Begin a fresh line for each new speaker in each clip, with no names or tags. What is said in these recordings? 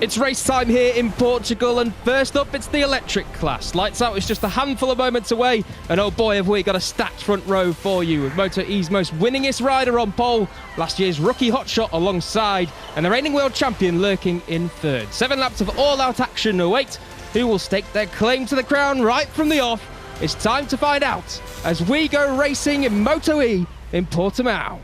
It's race time here in Portugal, and first up it's the electric class. Lights out is just a handful of moments away, and oh boy have we got a stacked front row for you, with MotoE's most winningest rider on pole, last year's rookie hotshot alongside, and the reigning world champion lurking in third. 7 laps of all-out action await. Who will stake their claim to the crown right from the off? It's time to find out as we go racing in MotoE in Portimao.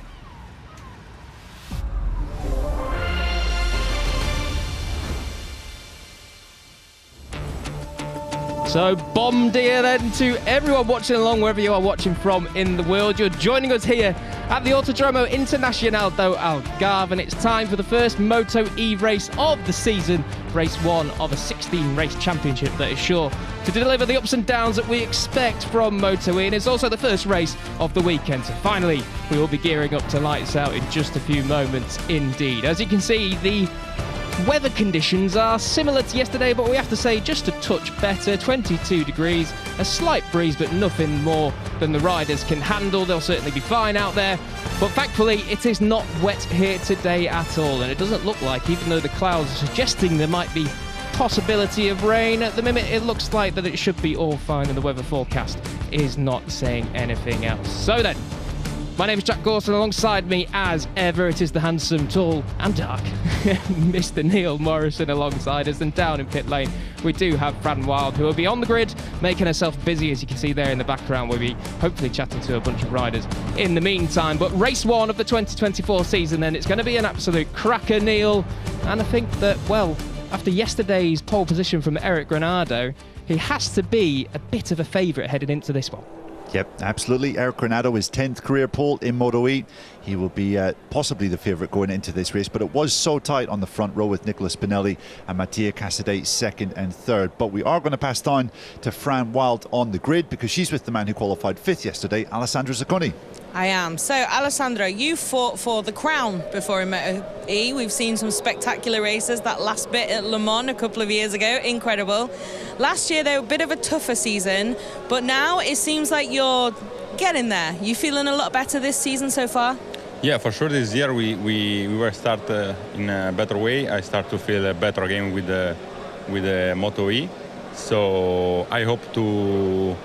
So bom dia then to everyone watching along wherever you are watching from in the world. You're joining us here at the Autodromo Internacional do Algarve, and it's time for the first MotoE race of the season, race 1 of a 16 race championship that is sure to deliver the ups and downs that we expect from MotoE, and it's also the first race of the weekend. So finally we will be gearing up to lights out in just a few moments indeed. As you can see, the weather conditions are similar to yesterday, but we have to say just a touch better. 22 degrees, a slight breeze, but nothing more than the riders can handle. They'll certainly be fine out there, but thankfully it is not wet here today at all, and it doesn't look like, even though the clouds are suggesting there might be possibility of rain, at the minute it looks like that it should be all fine, and the weather forecast is not saying anything else. So then, my name is Jack Gorson, alongside me as ever it is the handsome, tall and dark Mr. Neil Morrison alongside us, and down in pit lane we do have Fran Wild, who will be on the grid making herself busy, as you can see there in the background. We'll be hopefully chatting to a bunch of riders in the meantime. But race 1 of the 2024 season then, it's going to be an absolute cracker, Neil, and I think that, well, after yesterday's pole position from Eric Granado, he has to be a bit of a favourite heading into this one.
Yep, absolutely. Eric Granado, his 10th career pole in MotoE. He will be possibly the favourite going into this race, but it was so tight on the front row with Nicola Spinelli and Mattia Casadei second and third. But we are going to pass down to Fran Wild on the grid, because she's with the man who qualified 5th yesterday, Alessandro Zacconi.
I am. So, Alessandro, you fought for the crown before in MotoE. We've seen some spectacular races. That last bit at Le Mans a couple of years ago, incredible. Last year, they were a bit of a tougher season, but now it seems like you're getting there. You feeling a lot better this season so far?
Yeah, for sure. This year we were start in a better way. I start to feel better again with the MotoE. So I hope to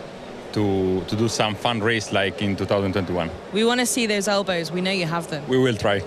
do some fun race like in 2021.
We want to see those elbows. We know you have them.
We will try.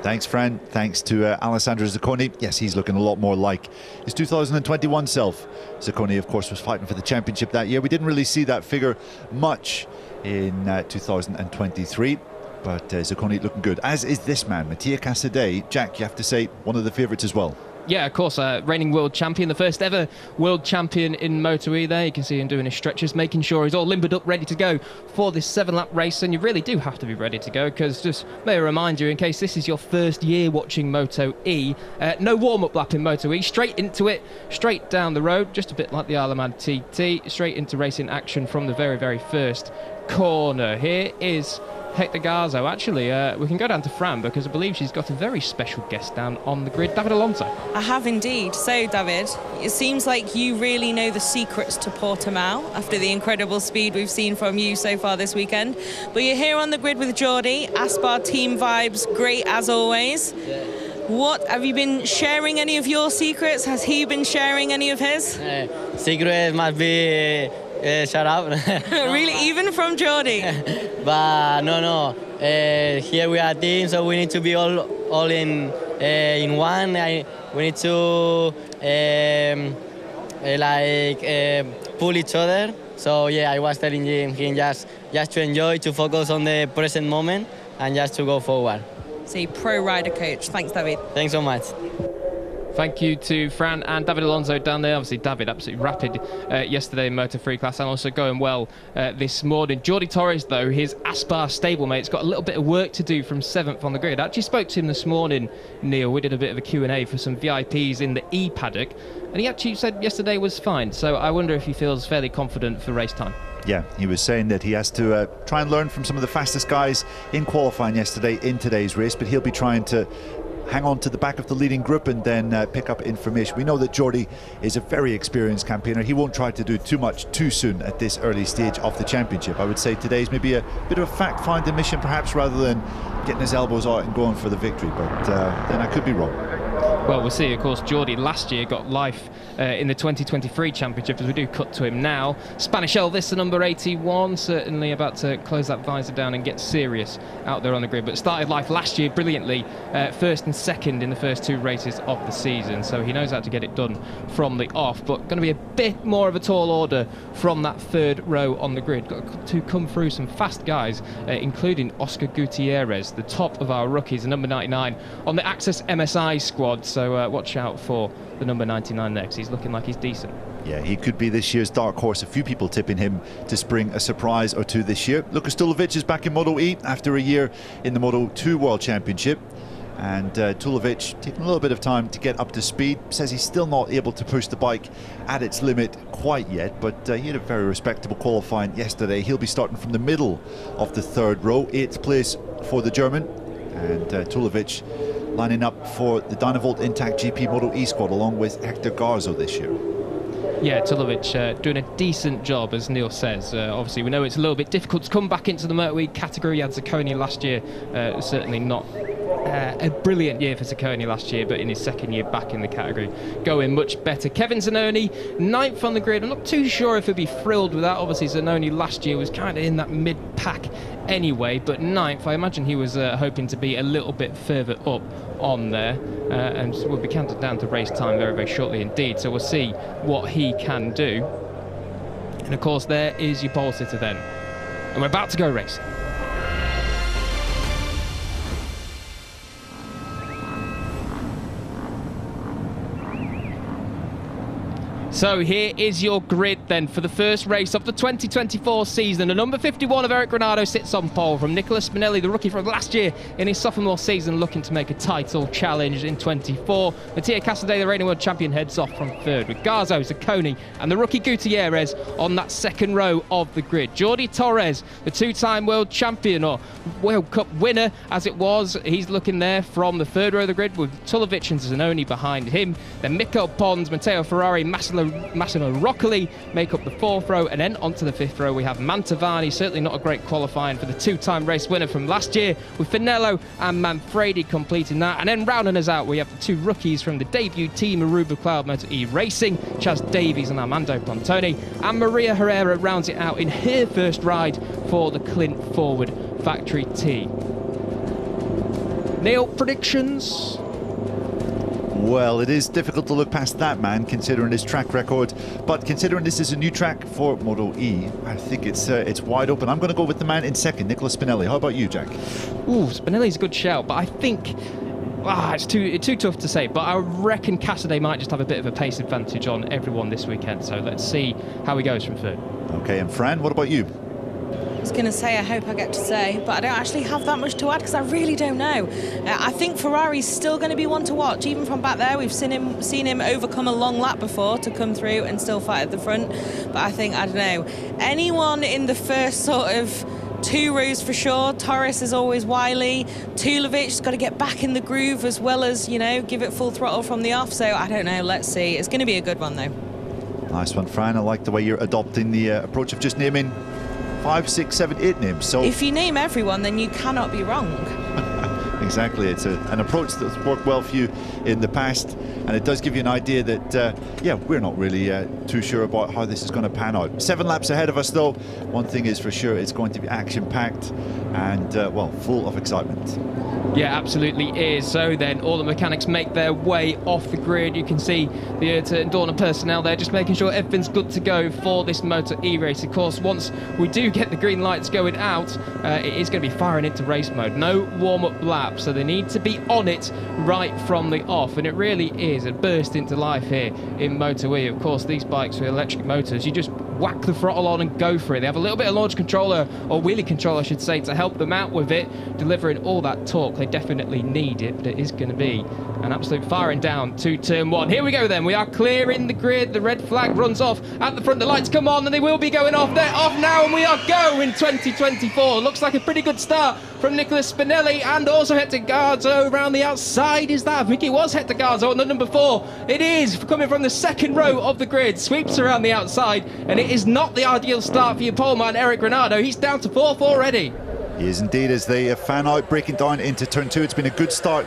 Thanks, Fran. Thanks to Alessandro Zacconi. Yes, he's looking a lot more like his 2021 self. Zacconi, of course, was fighting for the championship that year. We didn't really see that figure much in 2023, but Zacconi looking good, as is this man, Mattia Casadei. Jack, you have to say, one of the favourites as well.
Yeah, of course, reigning world champion, the first ever world champion in MotoE there. You can see him doing his stretches, making sure he's all limbered up, ready to go for this 7-lap race. And you really do have to be ready to go, because just may I remind you, in case this is your first year watching MotoE, no warm-up lap in MotoE, straight into it, straight down the road, just a bit like the Alemán TT, straight into racing action from the very, very first corner. Here is Hector Garzo. Actually, we can go down to Fran, because I believe she's got a very special guest down on the grid, David Alonso.
I have indeed. So, David, it seems like you really know the secrets to Portimao after the incredible speed we've seen from you so far this weekend. But you're here on the grid with Jordi. Aspar team vibes, great as always. What, have you been sharing any of your secrets? Has he been sharing any of his?
Secret must be shut up.
Really, even from Jordi?
But no. Here we are a team, so we need to be all in one. We need to pull each other. So yeah, I was telling him just to enjoy, to focus on the present moment, and just to go forward.
See, pro rider coach. Thanks, David.
Thanks so much.
Thank you to Fran and David Alonso down there. Obviously, David absolutely rapid yesterday in Moto3 class, and also going well this morning. Jordi Torres, though, his Aspar stablemate's got a little bit of work to do from 7th on the grid. I actually spoke to him this morning, Neil. We did a bit of a Q&A for some VIPs in the E paddock, and he actually said yesterday was fine. So I wonder if he feels fairly confident for race time.
Yeah, he was saying that he has to try and learn from some of the fastest guys in qualifying yesterday in today's race, but he'll be trying to hang on to the back of the leading group and then pick up information. We know that Jordi is a very experienced campaigner. He won't try to do too much too soon at this early stage of the championship. I would say today's maybe a bit of a fact-finding mission perhaps, rather than getting his elbows out and going for the victory, but then I could be wrong.
Well, we'll see. Of course, Jordi last year got life in the 2023 championship, as we do cut to him now. Spanish Elvis, the number 81, certainly about to close that visor down and get serious out there on the grid, but started life last year brilliantly, first and second in the first 2 races of the season, so he knows how to get it done from the off, but going to be a bit more of a tall order from that 3rd row on the grid. Got to come through some fast guys, including Oscar Gutierrez, the top of our rookies, the number 99 on the Access MSI squad, so watch out for the number 99 there, because he's looking like he's decent.
Yeah, he could be this year's dark horse. A few people tipping him to spring a surprise or two this year. Luka Stulovic is back in MotoE after a year in the Moto2 World Championship. And Tulovic taking a little bit of time to get up to speed. Says he's still not able to push the bike at its limit quite yet, but he had a very respectable qualifying yesterday. He'll be starting from the middle of the 3rd row, 8th place for the German. And Tulovic lining up for the Dynavolt Intact GP MotoE squad along with Hector Garzo this year.
Yeah, Tulovic doing a decent job, as Neil says. Obviously, we know it's a little bit difficult to come back into the MotoE category. He had Zacconi last year, certainly not a brilliant year for Zacconi last year, but in his 2nd year back in the category, going much better. Kevin Zanoni, 9th on the grid. I'm not too sure if he'd be thrilled with that. Obviously, Zanoni last year was kind of in that mid-pack anyway, but 9th, I imagine he was hoping to be a little bit further up on there, and will be counted down to race time very, very shortly indeed, so we'll see what he can do. And of course, there is your pole sitter then, and we're about to go racing. So here is your grid then for the first race of the 2024 season. The number 51 of Eric Granado sits on pole from Nicola Spinelli, the rookie from last year in his sophomore season, looking to make a title challenge in 24. Mattia Casadei, the reigning world champion, heads off from 3rd, with Garzo, Zacconi and the rookie Gutierrez on that 2nd row of the grid. Jordi Torres, the 2-time world champion, or World Cup winner as it was, he's looking there from the 3rd row of the grid, with Tulovic and Zanoni behind him. Then Mikko Pons, Matteo Ferrari, Massimo Roccoli make up the 4th row, and then onto the 5th row we have Mantovani, certainly not a great qualifying for the 2-time race winner from last year, with Finello and Manfredi completing that. And then rounding us out we have the 2 rookies from the debut team Aruba Cloud MotoE Racing, Chaz Davies and Armando Pontoni, and Maria Herrera rounds it out in her first ride for the Clint Forward Factory team. Neil, predictions?
Well, it is difficult to look past that man, considering his track record. But considering this is a new track for MotoE, I think it's wide open. I'm going to go with the man in 2nd, Nicola Spinelli. How about you, Jack?
Ooh, Spinelli's a good shout, but I think it's too tough to say. But I reckon Casadei might just have a bit of a pace advantage on everyone this weekend. So let's see how he goes from 3rd.
Okay, and Fran, what about you?
I was going to say, I hope I get to say, but I don't actually have that much to add because I really don't know. I think Ferrari's still going to be one to watch. Even from back there, we've seen him overcome a long lap before to come through and still fight at the front. But I think, I don't know, anyone in the first sort of 2 rows for sure. Torres is always wily. Tulovic's got to get back in the groove as well as, you know, give it full throttle from the off. So I don't know, let's see. It's going to be a good one though.
Nice one, Fran. I like the way you're adopting the approach of just naming 5, 6, 7, 8 names. So
if you name everyone, then you cannot be wrong.
Exactly, it's an approach that's worked well for you in the past, and it does give you an idea that yeah, we're not really too sure about how this is going to pan out. 7 laps ahead of us though. One thing is for sure, it's going to be action-packed and well, full of excitement.
Yeah, absolutely is. So then all the mechanics make their way off the grid. You can see the IRTA and Dorna personnel there just making sure everything's good to go for this MotoE race. Of course, once we do get the green lights going out, it is going to be firing into race mode. No warm-up lap, so they need to be on it right from the off, and it really is a burst into life here in MotoE. Of course, these bikes with electric motors, you just whack the throttle on and go for it. They have a little bit of launch controller, or wheelie control I should say, to help them out with it, delivering all that torque. They definitely need it, but it is going to be an absolute firing down to turn 1. Here we go then. We are clearing the grid. The red flag runs off at the front. The lights come on and they will be going off. They're off now and we are go in 2024. Looks like a pretty good start from Nicolas Spinelli and also Hector Garzo around the outside. Is that? I think it was Hector Garzo on the number 4. It is coming from the second row of the grid. Sweeps around the outside and it is not the ideal start for your poleman Eric Granado. He's down to 4th already.
He is indeed, as they fan out, breaking down into turn 2. It's been a good start.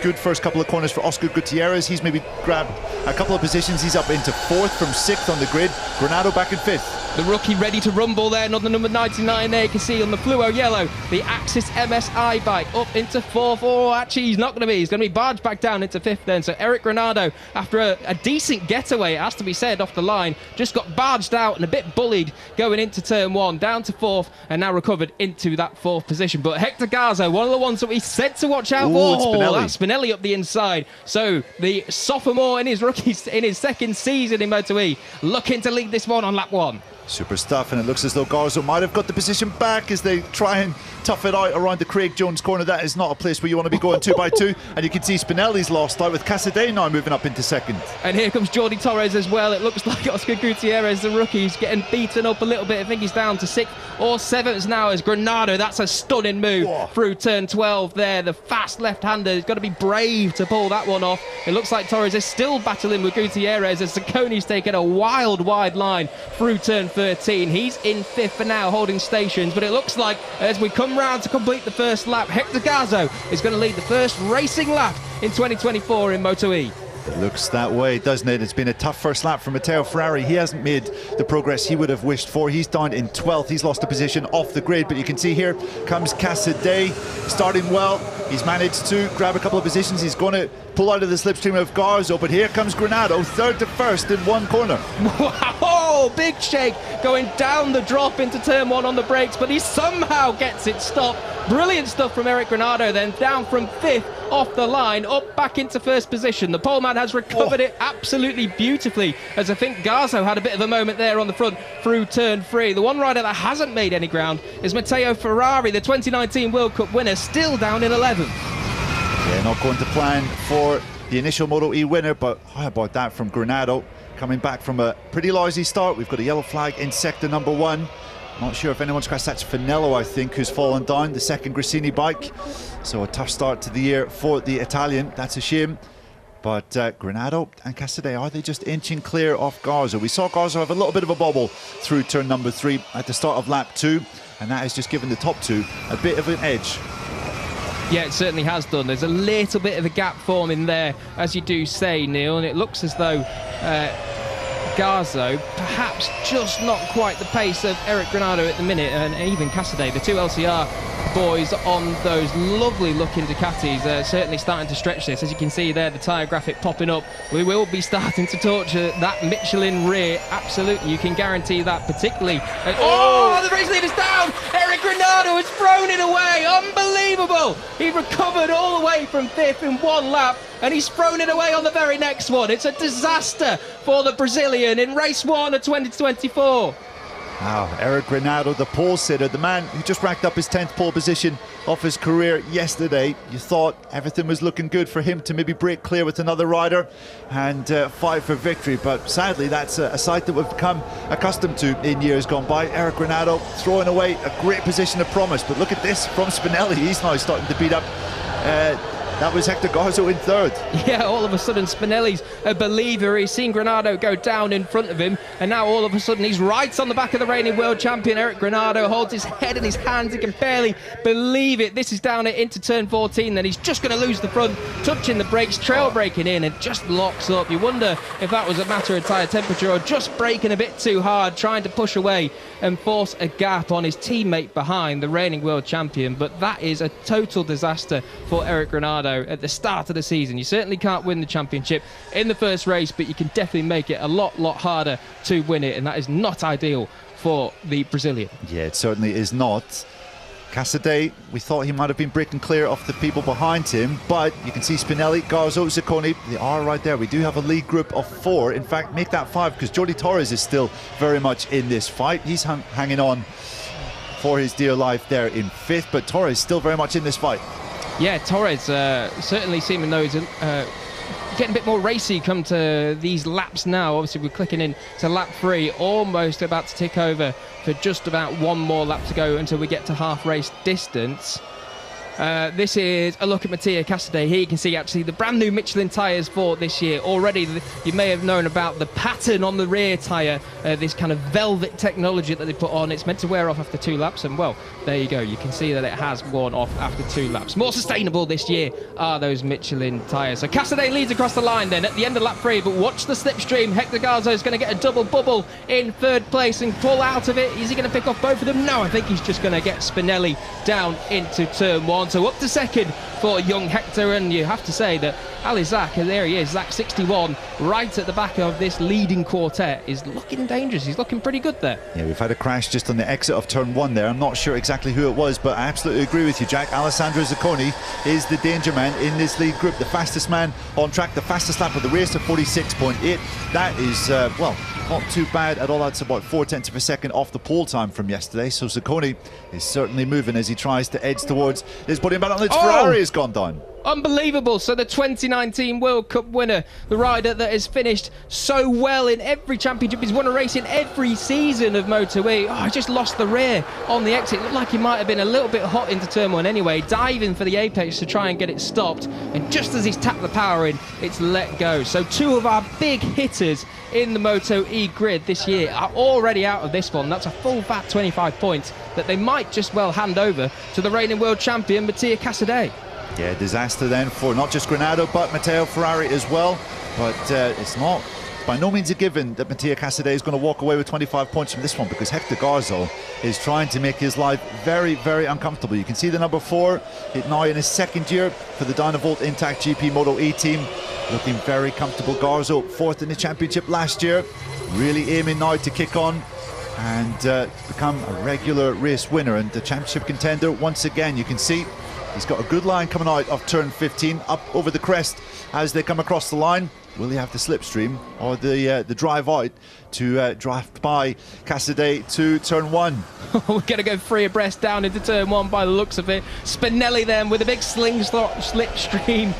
Good first couple of corners for Oscar Gutierrez. He's maybe grabbed a couple of positions. He's up into 4th from 6th on the grid. Granado back in 5th.
The rookie ready to rumble there, not the number 99 there. You can see on the fluo yellow, the Axis MSI bike up into 4th. Oh, actually, he's not going to be. He's going to be barged back down into 5th then. So Eric Granado, after a decent getaway, it has to be said, off the line, just got barged out and a bit bullied going into turn 1, down to 4th, and now recovered into that 4th position. But Hector Garzo, one of the ones that we said to watch out for. That's Spinelli up the inside. So the sophomore in his second season in MotoE, looking to lead this one on lap 1.
Super stuff, and it looks as though Garzo might have got the position back as they try and tough it out around the Craig Jones corner. That is not a place where you want to be going 2 by 2, and you can see Spinelli's lost out with Casadei now moving up into 2nd.
And here comes Jordi Torres as well. It looks like Oscar Gutierrez, the rookie, is getting beaten up a little bit. I think he's down to 6th or 7th now as Granado. That's a stunning move through turn 12 there. The fast left-hander has got to be brave to pull that one off. It looks like Torres is still battling with Gutierrez as Zacconi's taken a wild, wide line through turn 13. He's in 5th for now, holding stations, but it looks like as we come round to complete the first lap, Hector Garzo is going to lead the first racing lap in 2024 in MotoE.
It looks that way, doesn't it? It's been a tough first lap for Matteo Ferrari. He hasn't made the progress he would have wished for. He's down in 12th. He's lost a position off the grid, but you can see here comes Casadei, starting well. He's managed to grab a couple of positions. He's going to pull out of the slipstream of Garzo, but here comes Granado, 3rd to 1st in one corner.
Wow, big shake going down the drop into turn 1 on the brakes, but he somehow gets it stopped. Brilliant stuff from Eric Granado, then down from 5th off the line, up back into 1st position. The poleman has recovered it absolutely beautifully, as I think Garzo had a bit of a moment there on the front through turn 3. The one rider that hasn't made any ground is Matteo Ferrari, the 2019 World Cup winner, still down in 11th.
Yeah, not going to plan for the initial MotoE winner, but how about that from Granado? Coming back from a pretty lousy start. We've got a yellow flag in sector number 1. Not sure if anyone's crashed. That's Finello, I think, who's fallen down, the second Gresini bike. So a tough start to the year for the Italian. That's a shame. But Granado and Casadei, are they just inching clear off Garzo? We saw Garzo have a little bit of a bobble through turn number 3 at the start of lap 2, and that has just given the top 2 a bit of an edge.
Yeah, it certainly has done. There's a little bit of a gap forming there, as you do say, Neil, and it looks as though Garzo perhaps just not quite the pace of Eric Granado at the minute, and even Casadei, the 2 LCR boys on those lovely looking Ducatis, certainly starting to stretch this. As you can see there, the tyre graphic popping up. We will be starting to torture that Michelin rear, absolutely, you can guarantee that, particularly. The race leader's down! Eric Granado has thrown it away, unbelievable! He recovered all the way from 5th in one lap, and he's thrown it away on the very next one. It's a disaster for the Brazilian in race 1 of 2024.
Wow, Eric Granado, the pole sitter, the man who just racked up his 10th pole position of his career yesterday. You thought everything was looking good for him to maybe break clear with another rider and fight for victory, but sadly that's a sight that we've become accustomed to in years gone by. Eric Granado throwing away a great position of promise, but look at this from Spinelli. He's now starting to beat up that was Hector Garzo in 3rd.
Yeah, all of a sudden Spinelli's a believer. He's seen Granado go down in front of him, and now all of a sudden he's right on the back of the reigning world champion. Eric Granado holds his head in his hands. He can barely believe it. This is down into turn 14, then he's just going to lose the front, touching the brakes, trail braking in, and just locks up. You wonder if that was a matter of tyre temperature or just braking a bit too hard, trying to push away and force a gap on his teammate behind, the reigning world champion. But that is a total disaster for Eric Granado at the start of the season. You certainly can't win the championship in the first race, but you can definitely make it a lot harder to win it, and that is not ideal for the Brazilian.
Yeah, it certainly is not. Casadei, we thought he might have been breaking clear of the people behind him, but you can see Spinelli, Garzo, Zacconi, they are right there. We do have a lead group of 4. In fact, make that 5, because Jordi Torres is still very much in this fight. He's hanging on for his dear life there in 5th, but Torres still very much in this fight.
Yeah, Torres certainly seeming those getting a bit more racy come to these laps now. Obviously, we're clicking in to lap 3, almost about to tick over for just about 1 more lap to go until we get to half race distance. This is a look at Mattia Casadei. Here you can see actually the brand new Michelin tyres for this year. Already you may have known about the pattern on the rear tyre, this kind of velvet technology that they put on. It's meant to wear off after 2 laps, and well, there you go. You can see that it has worn off after 2 laps. More sustainable this year are those Michelin tyres. So Casadei leads across the line then at the end of lap 3, but watch the slipstream. Hector Garzo is going to get a double bubble in 3rd place and pull out of it. Is he going to pick off both of them? No, I think he's just going to get Spinelli down into turn 1. So up to 2nd for young Hector, and you have to say that Ali Zak, and there he is, Zak 61, right at the back of this leading quartet, is looking dangerous. He's looking pretty good there.
Yeah, we've had a crash just on the exit of turn 1 there. I'm not sure exactly who it was, but I absolutely agree with you, Jack. Alessandro Zacconi is the danger man in this lead group, the fastest man on track, the fastest lap of the race of 46.8. That is, well, not too bad at all. That's about 0.4 of a second off the pole time from yesterday. So Zacconi is certainly moving as he tries to edge towards his podium battle. Its Ferrari has gone down.
Unbelievable. So the 2019 World Cup winner, the rider that has finished so well in every championship, he's won a race in every season of MotoE. Oh, he just lost the rear on the exit. Looked like he might have been a little bit hot into turn 1 anyway, diving for the apex to try and get it stopped, and just as he's tapped the power in, it's let go. So 2 of our big hitters in the MotoE grid this year are already out of this one. That's a full fat 25 points that they might just well hand over to the reigning world champion Mattia Casadei.
Yeah, disaster then for not just Granado but Matteo Ferrari as well. But it's not by no means a given that Mattia Casadei is going to walk away with 25 points from this one, because Hector Garzo is trying to make his life very, very uncomfortable. You can see the number 4 now in his 2nd year for the Dynavolt Intact GP MotoE team, looking very comfortable. Garzo 4th in the championship last year, really aiming now to kick on and become a regular race winner and the championship contender once again. You can see he's got a good line coming out of turn 15 up over the crest as they come across the line. Will he have the slipstream or the drive out to draft by Casadei to turn 1?
We're going to go free abreast down into turn 1 by the looks of it. Spinelli then with a big slipstream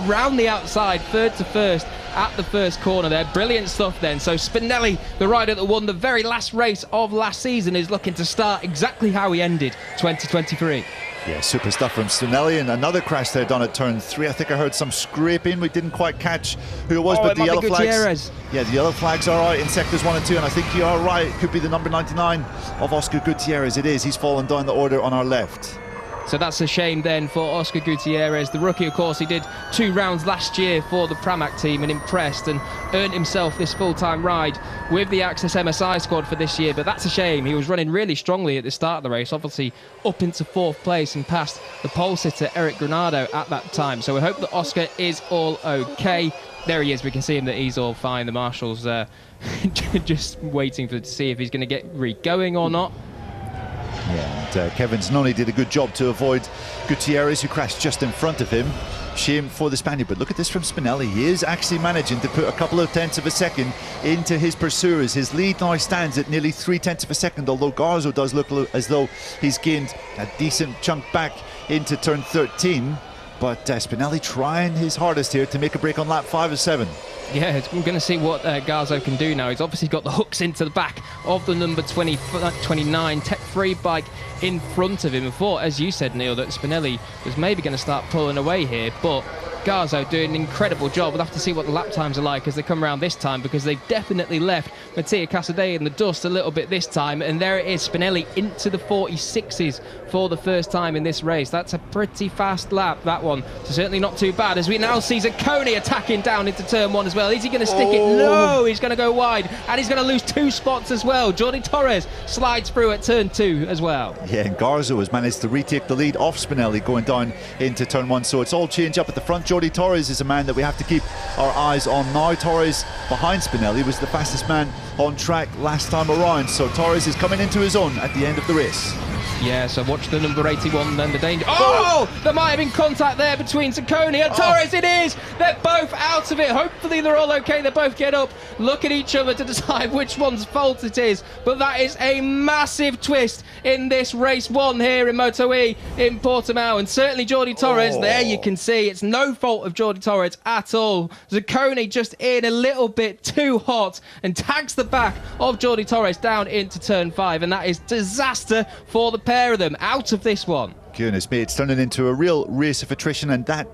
round the outside, 3rd to 1st at the first corner there. Brilliant stuff then. So Spinelli, the rider that won the very last race of last season, is looking to start exactly how he ended 2023.
Yeah, super stuff from Spinelli, and another crash there done at turn 3. I think I heard some scraping. We didn't quite catch who it was, but the yellow flags. Yeah, the yellow flags are out in sectors 1 and 2, and I think you are right. It could be the number 99 of Oscar Gutierrez. It is. He's fallen down the order on our left.
So that's a shame then for Oscar Gutierrez, the rookie. Of course, he did 2 rounds last year for the Pramac team and impressed and earned himself this full-time ride with the Access MSI squad for this year. But that's a shame. He was running really strongly at the start of the race, obviously up into 4th place and past the pole sitter Eric Granado at that time. So we hope that Oscar is all okay. There he is. We can see him that he's all fine. The marshals just waiting to see if he's going to get re-going or not.
Yeah, and Kevin Zanoni did a good job to avoid Gutierrez, who crashed just in front of him. Shame for the Spaniard, but look at this from Spinelli. He is actually managing to put a couple of tenths of a second into his pursuers. His lead now stands at nearly 0.3 of a second, although Garzo does look as though he's gained a decent chunk back into turn 13. But Spinelli trying his hardest here to make a break on lap 5 of 7.
Yeah, we're going to see what Garzo can do now. He's obviously got the hooks into the back of the number 29 Tech 3 bike in front of him. And thought, as you said, Neil, that Spinelli was maybe going to start pulling away here, but Garzo doing an incredible job. We'll have to see what the lap times are like as they come around this time, because they've definitely left Mattia Casadei in the dust a little bit this time. And there it is, Spinelli into the 46s for the first time in this race. That's a pretty fast lap, that one. So certainly not too bad, as we now see Zacconi attacking down into turn 1 as well. Is he going to stick it? No, he's going to go wide, and he's going to lose 2 spots as well. Jordi Torres slides through at turn 2 as well.
Yeah, and Garzo has managed to retake the lead off Spinelli going down into turn 1. So it's all change up at the front. Jordi Torres is a man that we have to keep our eyes on now. Torres behind Spinelli was the fastest man on track last time around. So Torres is coming into his own at the end of the race.
Yeah, so watch the number 81 then, the danger. Oh! There might have been contact there between Zacconi and Torres. It is! They're both out of it. Hopefully they're all okay. They both get up, look at each other to decide which one's fault it is. But that is a massive twist in this race 1 here in MotoE in Portimao. And certainly Jordi Torres, there you can see it's no fault of Jordi Torres at all. Zacconi just in a little bit too hot and tags the back of Jordi Torres down into turn 5. And that is disaster for the pair of them out of this one.
Goodness me, it's turning into a real race of attrition, and that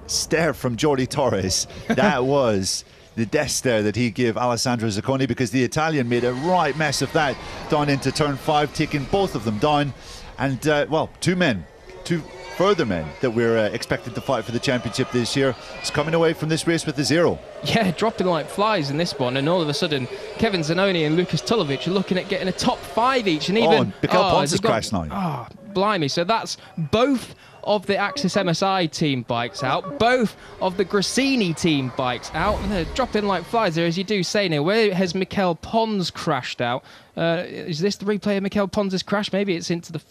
stare from Jordi Torres, that was the death stare that he gave Alessandro Zacconi, because the Italian made a right mess of that down into turn 5, taking both of them down. And well, two further men that we're expected to fight for the championship this year is coming away from this race with a 0.
Yeah, dropping like flies in this one, and all of a sudden Kevin Zanoni and Lucas Tulovic are looking at getting a top 5 each, and even
Mikel Pons has crashed now.
Blimey, so that's both of the Axis MSI team bikes out, both of the Grassini team bikes out, and they're dropping like flies there, as you do say, Neil. Where has Mikel Pons crashed out? Is this the replay of Mikel Pons' crash? Maybe it's into the...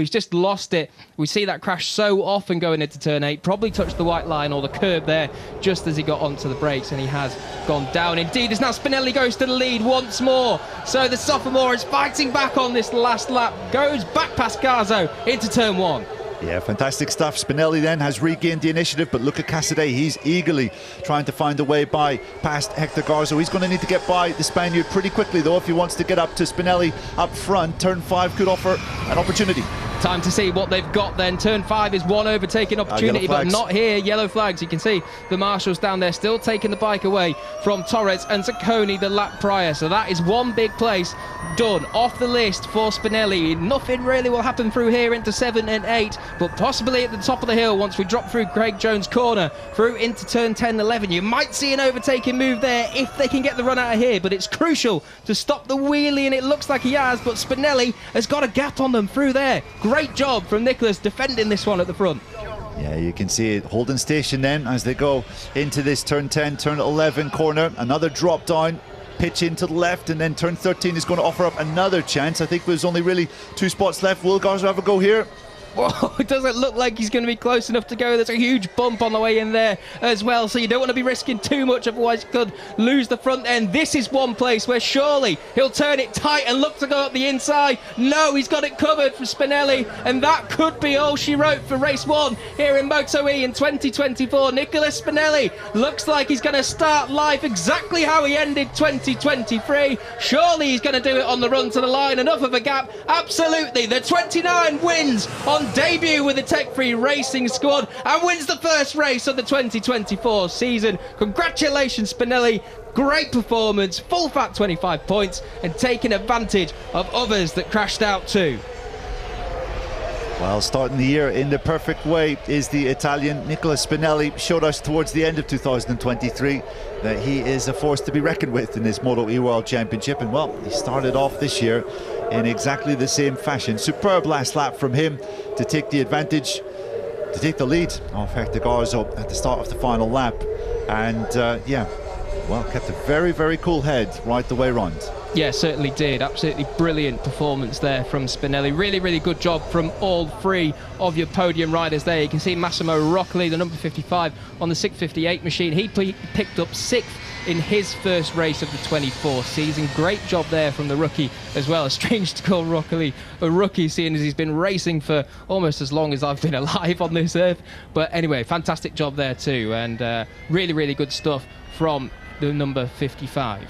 he's just lost it. We see that crash so often going into turn 8. Probably touched the white line or the curb there just as he got onto the brakes, and he has gone down. Indeed, as now Spinelli goes to the lead once more. So the sophomore is fighting back on this last lap. Goes back past Garzo into turn 1.
Yeah, fantastic stuff. Spinelli then has regained the initiative, but look at Casadei. He's eagerly trying to find a way by past Hector Garzo. He's going to need to get by the Spaniard pretty quickly, though, if he wants to get up to Spinelli up front. Turn 5 could offer an opportunity.
Time to see what they've got then. Turn 5 is one overtaking opportunity, but not here. Yellow flags. You can see the marshals down there still taking the bike away from Torres and Zacconi the lap prior. So that is one big place done off the list for Spinelli. Nothing really will happen through here into 7 and 8, but possibly at the top of the hill once we drop through Craig Jones' corner through into turn 10 and 11. You might see an overtaking move there if they can get the run out of here, but it's crucial to stop the wheelie, and it looks like he has, but Spinelli has got a gap on them through there. Great job from Nicholas defending this one at the front.
Yeah, you can see it holding station then as they go into this turn 10, turn 11 corner. Another drop down, pitch into the left, and then turn 13 is going to offer up another chance. I think there's only really 2 spots left. Will Garza have a go here?
Whoa, it doesn't look like he's going to be close enough to go. There's a huge bump on the way in there as well, so you don't want to be risking too much, otherwise you could lose the front end. This is one place where surely he'll turn it tight and look to go up the inside. No, he's got it covered for Spinelli, and that could be all she wrote for race 1 here in MotoE in 2024. Nicolas Spinelli looks like he's going to start life exactly how he ended 2023. Surely he's going to do it on the run to the line. Enough of a gap? Absolutely. The 29 wins on debut with the Tech-Free Racing squad and wins the first race of the 2024 season. Congratulations, Spinelli. Great performance, full fat 25 points, and taking advantage of others that crashed out too.
Well, starting the year in the perfect way is the Italian. Nicola Spinelli showed us towards the end of 2023 that he is a force to be reckoned with in this MotoE World Championship, and well, he started off this year in exactly the same fashion. Superb last lap from him to take the advantage, to take the lead off Hector Garzo at the start of the final lap, and yeah, well, kept a very, very cool head right the way round.
Yeah, certainly did. Absolutely brilliant performance there from Spinelli. Really, really good job from all 3 of your podium riders there. You can see Massimo Roccoli, the number 55 on the 658 machine. He picked up 6th in his first race of the 24th season. Great job there from the rookie as well. Strange to call Roccoli a rookie, seeing as he's been racing for almost as long as I've been alive on this earth. But anyway, fantastic job there too, and really, really good stuff from the number 55.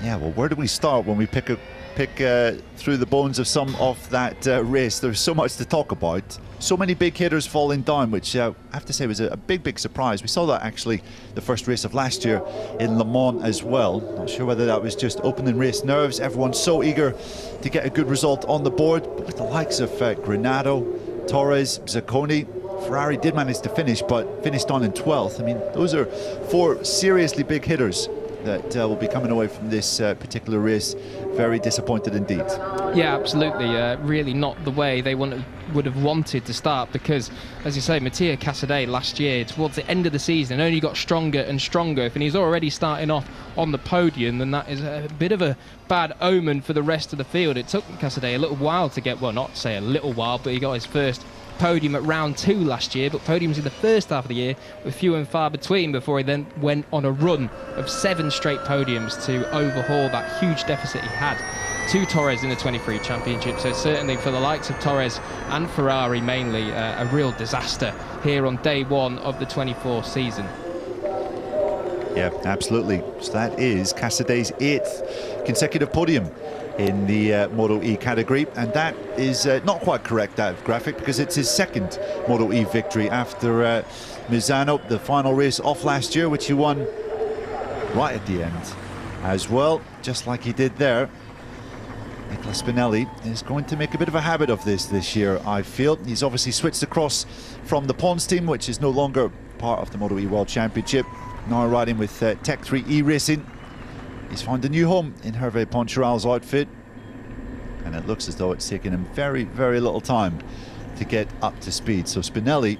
Yeah, well, where do we start when we pick through the bones of some of that race? There's so much to talk about. So many big hitters falling down, which I have to say was a big surprise. We saw that actually the first race of last year in Le Mans as well. Not sure whether that was just opening race nerves. Everyone's so eager to get a good result on the board. But with the likes of Granado, Torres, Zacconi, Ferrari did manage to finish, but finished on in 12th. I mean, those are 4 seriously big hitters that will be coming away from this particular race very disappointed indeed.
Yeah, absolutely. Really not the way they would have wanted to start, because, as you say, Mattia Casadei last year, towards the end of the season, only got stronger and stronger. If he's already starting off on the podium, then that is a bit of a bad omen for the rest of the field. It took Casadei a little while to get, well, not say a little while, but he got his first podium at round 2 last year, but podiums in the first half of the year were few and far between before he then went on a run of 7 straight podiums to overhaul that huge deficit he had to Torres in the 23 championship. So certainly for the likes of Torres and Ferrari mainly, a real disaster here on day 1 of the 24 season.
Yeah, absolutely. So that is Casadei's 8th consecutive podium in the MotoE category, and that is not quite correct, that graphic, because it's his 2nd MotoE victory after Misano, the final race off last year, which he won right at the end as well, just like he did there. Nicola Spinelli is going to make a bit of a habit of this year, I feel. He's obviously switched across from the Pons team, which is no longer part of the MotoE World Championship, now riding with Tech 3 E-Racing. He's found a new home in Hervé Poncheral's outfit, and it looks as though it's taken him very, very little time to get up to speed. So Spinelli,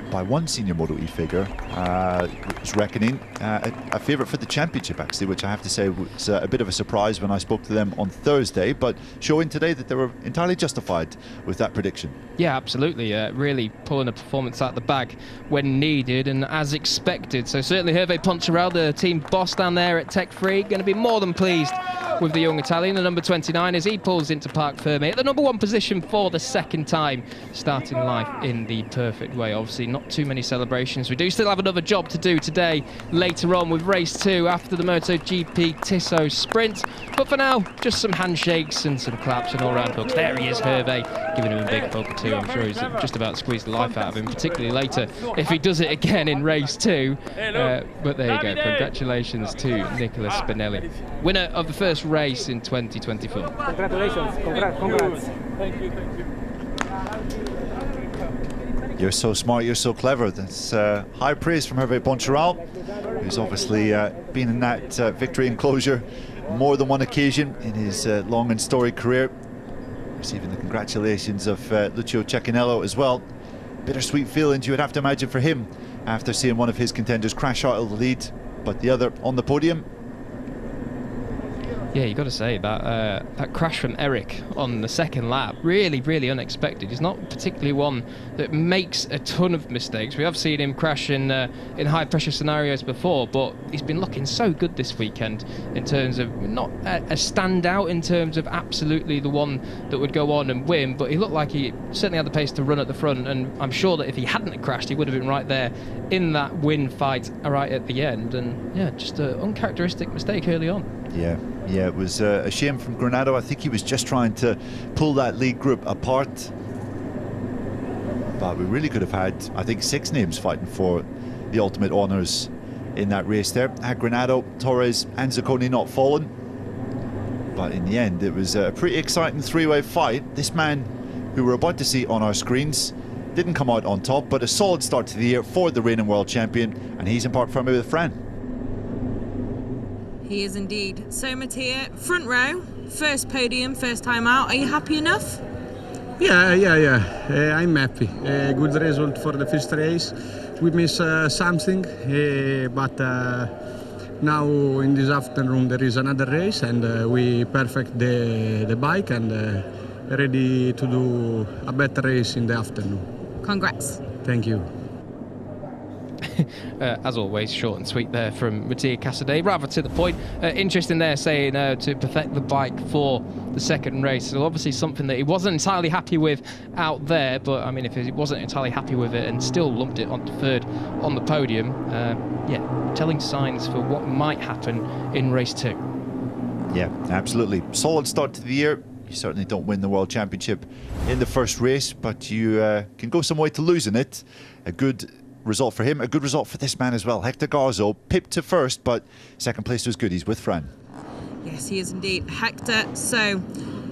by one senior MotoE figure, was reckoning a favourite for the championship, actually, which I have to say was a bit of a surprise when I spoke to them on Thursday, but showing today that they were entirely justified with that prediction.
Yeah, absolutely. Really pulling a performance out the bag when needed and as expected. So certainly Hervé Poncharal, the team boss down there at Tech 3, going to be more than pleased with the young Italian, the number 29, as he pulls into Parc Fermé at the number 1 position for the 2nd time, starting life in the perfect way. Obviously not too many celebrations. We do still have another job to do today, later on with race 2 after the MotoGP Tissot Sprint. But for now, just some handshakes and some claps and all-round hugs. There he is, Hervé, giving him a big hug too. I'm sure he's just about squeezed the life out of him, particularly later if he does it again in race 2. But there you go. Congratulations to Nicola Spinelli, winner of the first race in 2024.
Congratulations. Congrats. Thank you.
You're so smart, you're so clever. That's high praise from Hervé Poncharal, who's obviously been in that victory enclosure more than one occasion in his long and storied career, receiving the congratulations of Lucio Cecchinello as well. Bittersweet feelings, you would have to imagine, for him after seeing one of his contenders crash out of the lead, but the other on the podium.
Yeah, you got to say that that crash from Eric on the 2nd lap, really unexpected. He's not particularly one that makes a ton of mistakes. We have seen him crash in high pressure scenarios before, but he's been looking so good this weekend in terms of not a standout in terms of absolutely the one that would go on and win, but he looked like he certainly had the pace to run at the front, and I'm sure that if he hadn't crashed, he would have been right there in that win fight right at the end. And yeah, just an uncharacteristic mistake early on.
Yeah, it was a shame from Granado. I think he was just trying to pull that lead group apart. But we really could have had, I think, 6 names fighting for the ultimate honours in that race there. Had Granado, Torres and Zacconi not fallen. But in the end, it was a pretty exciting 3-way fight. This man, who we're about to see on our screens, didn't come out on top, but a solid start to the year for the reigning world champion, and he's in Parc Fermé with Fran.
He is indeed. So Mattia, front row, first podium, first time out. Are you happy enough?
Yeah. I'm happy. Good result for the first race. We missed something, but now in this afternoon there is another race, and we perfect the bike and ready to do a better race in the afternoon.
Congrats.
Thank you.
As always, short and sweet there from Mattia Casadei, rather to the point. Interesting there, saying to perfect the bike for the 2nd race. So obviously something that he wasn't entirely happy with out there, but I mean, if he wasn't entirely happy with it and still lumped it onto 3rd on the podium, yeah, telling signs for what might happen in race 2.
Yeah, absolutely. Solid start to the year. You certainly don't win the World Championship in the first race, but you can go some way to losing it. A good result for him, a good result for this man as well. Hector Garzo pipped to 1st, but 2nd place was good. He's with Fran.
Yes, he is indeed. Hector, so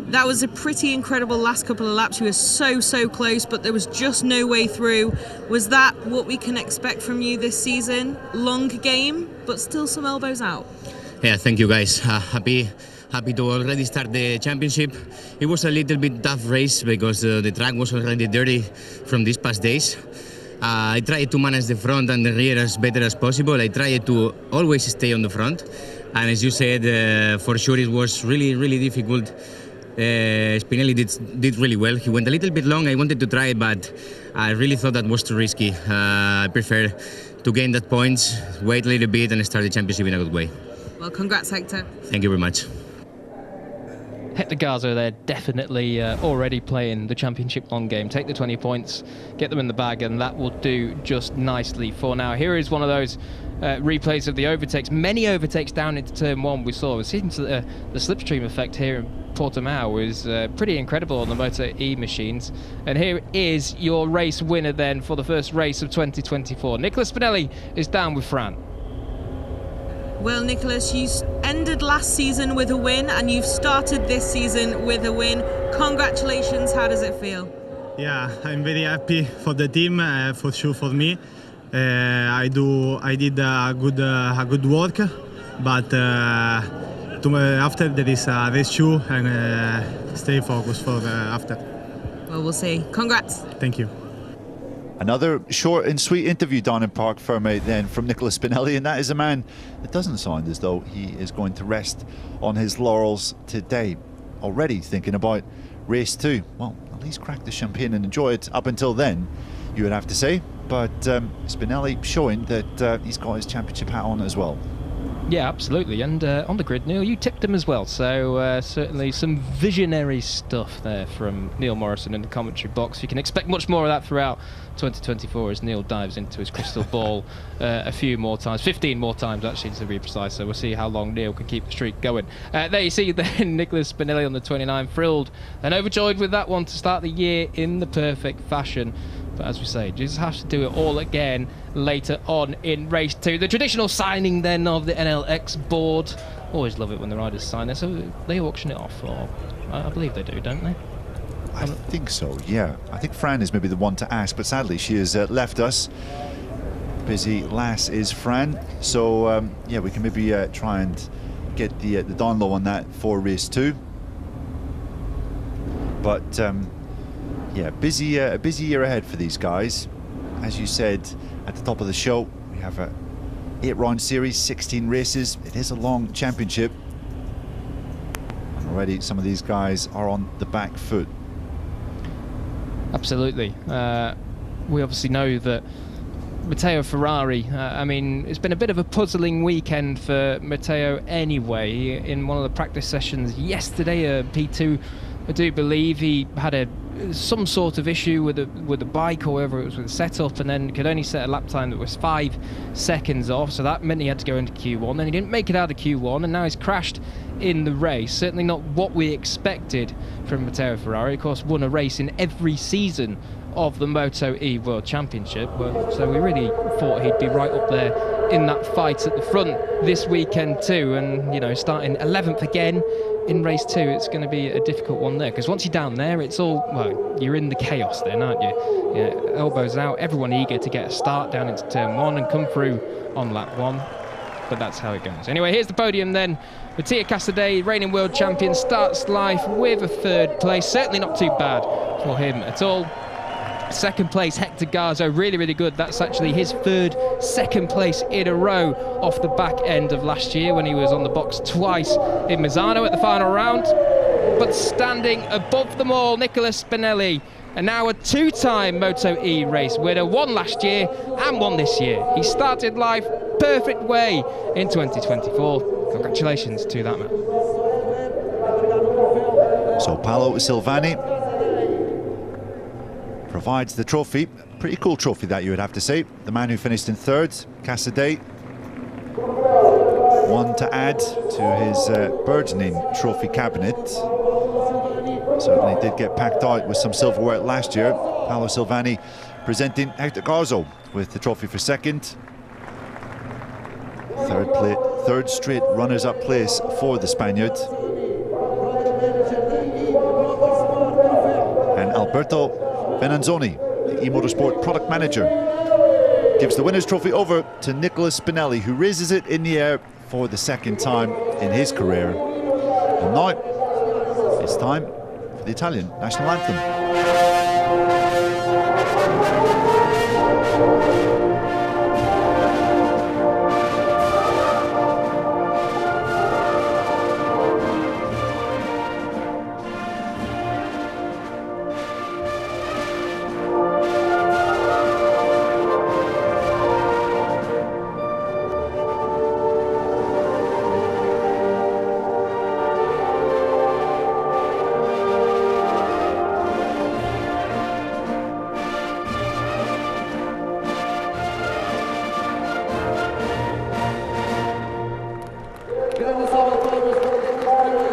That was a pretty incredible last couple of laps. You were so close, but there was just no way through. Was that what we can expect from you this season? Long game, but still some elbows out.
Yeah, thank you guys. Happy to already start the championship. It was a little bit tough race because the track was already dirty from these past days. I tried to manage the front and the rear as better as possible. I tried to always stay on the front. And as you said, for sure it was really difficult. Spinelli did really well. He went a little bit long. I wanted to try, but I really thought that was too risky. I prefer to gain that points, wait a little bit, and start the championship in a good way.
Well, congrats, Hector.
Thank you very much.
Hector Garza there, definitely already playing the championship long game. Take the 20 points, get them in the bag, and that will do just nicely for now. Here is one of those replays of the overtakes. Many overtakes down into turn one we saw. It seems that the slipstream effect here in Portimao was pretty incredible on the MotoE machines. And here is your race winner then for the first race of 2024. Nicola Spinelli is down with Fran.
Well, Nicholas, you ended last season with a win and you've started this season with a win. Congratulations, how does it feel?
Yeah, I'm very happy for the team, for sure for me. I did a good work, but after there is a race 2 and stay focused for after.
Well, we'll see. Congrats.
Thank you.
Another short and sweet interview down in Parc Ferme then from Nicola Spinelli, and that is a man that doesn't sound as though he is going to rest on his laurels today. Already thinking about race 2. Well, at least crack the champagne and enjoy it up until then, you would have to say. But Spinelli showing that he's got his championship hat on as well.
Yeah, absolutely. And on the grid, Neil, you tipped him as well. So certainly some visionary stuff there from Neil Morrison in the commentary box. You can expect much more of that throughout 2024 as Neil dives into his crystal ball a few more times, 15 more times actually to be precise. So we'll see how long Neil can keep the streak going. There you see then Nicolas Spinelli on the 29, thrilled and overjoyed with that one to start the year in the perfect fashion. But as we say, just have to do it all again later on in race 2. The traditional signing then of the NLX board. Always love it when the riders sign this. So they auction it off, or I believe they do, don't they?
I think so, yeah. I think Fran is maybe the one to ask, but sadly she has left us. Busy lass is Fran. So yeah, we can maybe try and get the down low on that for race 2. But yeah, a busy year ahead for these guys. As you said at the top of the show, we have a 8-round series, 16 races. It is a long championship, and already some of these guys are on the back foot.
Absolutely. We obviously know that Matteo Ferrari, I mean, it's been a bit of a puzzling weekend for Matteo anyway. In one of the practice sessions yesterday, P2, I do believe he had some sort of issue with the bike, or whether it was with the setup, and then could only set a lap time that was 5 seconds off, so that meant he had to go into Q1. Then he didn't make it out of Q1, and now he's crashed in the race. Certainly not what we expected from Matteo Ferrari. Of course, won a race in every season of the MotoE World Championship, so we really thought he'd be right up there in that fight at the front this weekend too. And you know, starting 11th again in race 2, it's going to be a difficult one there, because once you're down there, it's all, well, you're in the chaos then, aren't you? Yeah, elbows out, everyone eager to get a start down into turn 1 and come through on lap 1. But that's how it goes. Anyway, here's the podium then. Mattia Casadei, reigning world champion, starts life with a 3rd place. Certainly not too bad for him at all. 2nd place, Hector Garza, really good. That's actually his 3rd 2nd place in a row off the back end of last year when he was on the box twice in Misano at the final round. But standing above them all, Nicola Spinelli, and now a 2-time MotoE race winner, one last year and one this year. He started life perfect way in 2024. Congratulations to that man.
So Paolo Silvani provides the trophy. Pretty cool trophy that, you would have to say. The man who finished in 3rd, Casadei, one to add to his burgeoning trophy cabinet. Certainly did get packed out with some silverware last year. Paolo Silvani presenting Hector Garza with the trophy for 2nd. 3rd straight runners-up place for the Spaniard. Manzoni, the eMotorsport product manager, gives the winner's trophy over to Nicola Spinelli, who raises it in the air for the second time in his career. And now it's time for the Italian national anthem.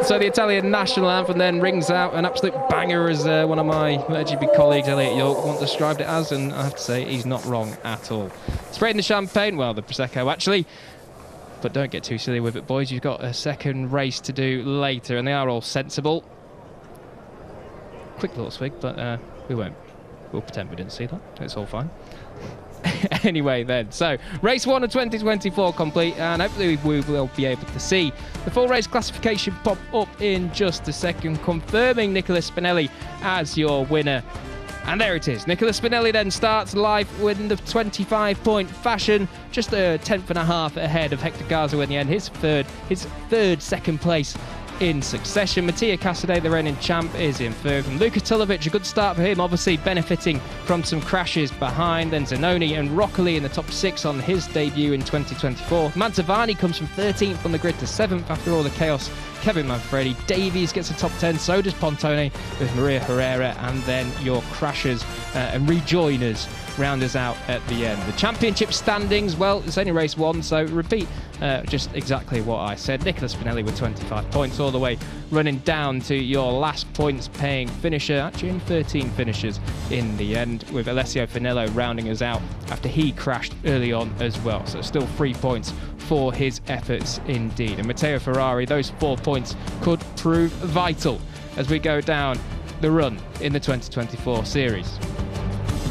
So the Italian national anthem then rings out, an absolute banger, as one of my MotoGP colleagues, Elliot York, once described it as, and I have to say he's not wrong at all. Spraying the champagne, well, the Prosecco actually, but don't get too silly with it, boys. You've got a second race to do later, and they are all sensible. Quick little swig, but we won't. We'll pretend we didn't see that. It's all fine. Anyway then, so race 1 of 2024 complete, and hopefully we will be able to see the full race classification pop up in just a second, confirming Nicola Spinelli as your winner. And there it is. Nicola Spinelli then starts live in the 25-point fashion, just a tenth and a half ahead of Hector Garza in the end, his third second place in succession. Mattia Casadei, the reigning champ, is in third. And Luka Tulovic, a good start for him, obviously benefiting from some crashes behind. Then Zanoni and Roccoli in the top 6 on his debut in 2024. Mantovani comes from 13th on the grid to 7th after all the chaos. Kevin Manfredi, Davies gets a top 10, so does Pontone with Maria Herrera, and then your crashers and rejoiners round us out at the end. The championship standings, well, it's only race 1, so repeat just exactly what I said. Nicola Spinelli with 25 points, all the way running down to your last points paying finisher, actually in 13 finishers in the end, with Alessio Finello rounding us out after he crashed early on as well. So still 3 points for his efforts indeed. And Matteo Ferrari, those 4 points could prove vital as we go down the run in the 2024 series.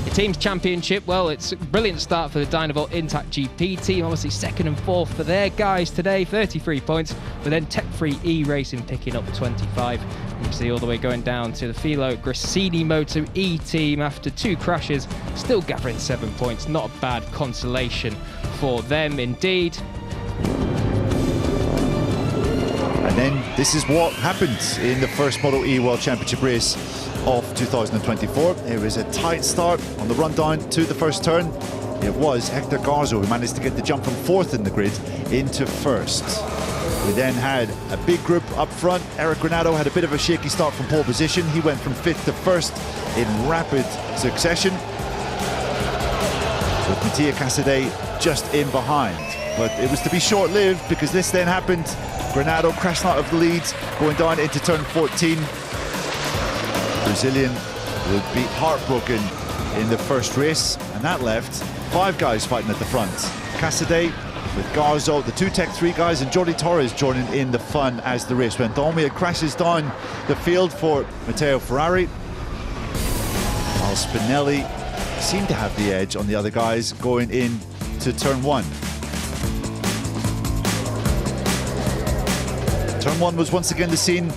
The team's championship, well, it's a brilliant start for the Dynavolt Intact GP team. Obviously 2nd and 4th for their guys today, 33 points, but then Tech Free E Racing picking up 25. You can see all the way going down to the Filo Grassini MotoE team after 2 crashes, still gathering 7 points. Not a bad consolation for them indeed.
And then this is what happened in the first MotoE World Championship race of 2024. It was a tight start on the run down to the first turn. It was Hector Garza who managed to get the jump from 4th in the grid into 1st. We then had a big group up front. Eric Granado had a bit of a shaky start from pole position. He went from 5th to 1st in rapid succession, with Mattia Casadei just in behind. But it was to be short-lived, because this then happened. Granado crashed out of the lead, going down into turn 14. Brazilian would be heartbroken in the first race, and that left 5 guys fighting at the front. Casadei with Garzo, the 2 Tech 3 guys, and Jordi Torres joining in the fun as the race went on. We had crashes down the field for Matteo Ferrari, while Spinelli seemed to have the edge on the other guys going in to turn 1. Turn 1 was once again the scene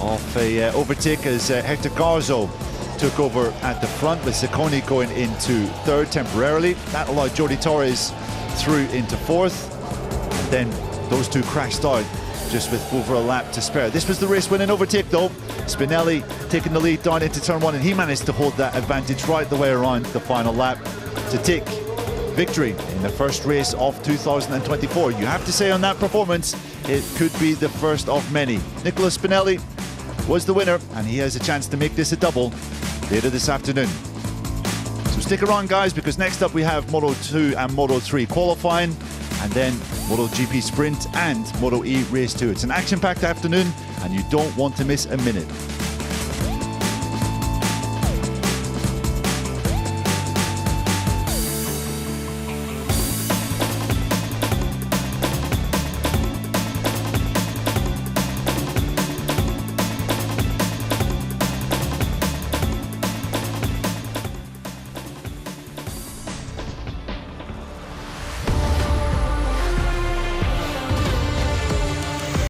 of a overtake as Hector Garzo took over at the front, with Zacconi going into 3rd temporarily. That allowed Jordi Torres through into 4th. And then those 2 crashed out just with over a lap to spare. This was the race-winning overtake though. Spinelli taking the lead down into turn 1, and he managed to hold that advantage right the way around the final lap to take victory in the first race of 2024. You have to say on that performance, it could be the first of many. Nicola Spinelli was the winner, and he has a chance to make this a double later this afternoon. So stick around, guys, because next up we have Moto2 and Moto3 qualifying, and then MotoGP Sprint and MotoE Race 2. It's an action-packed afternoon, and you don't want to miss a minute.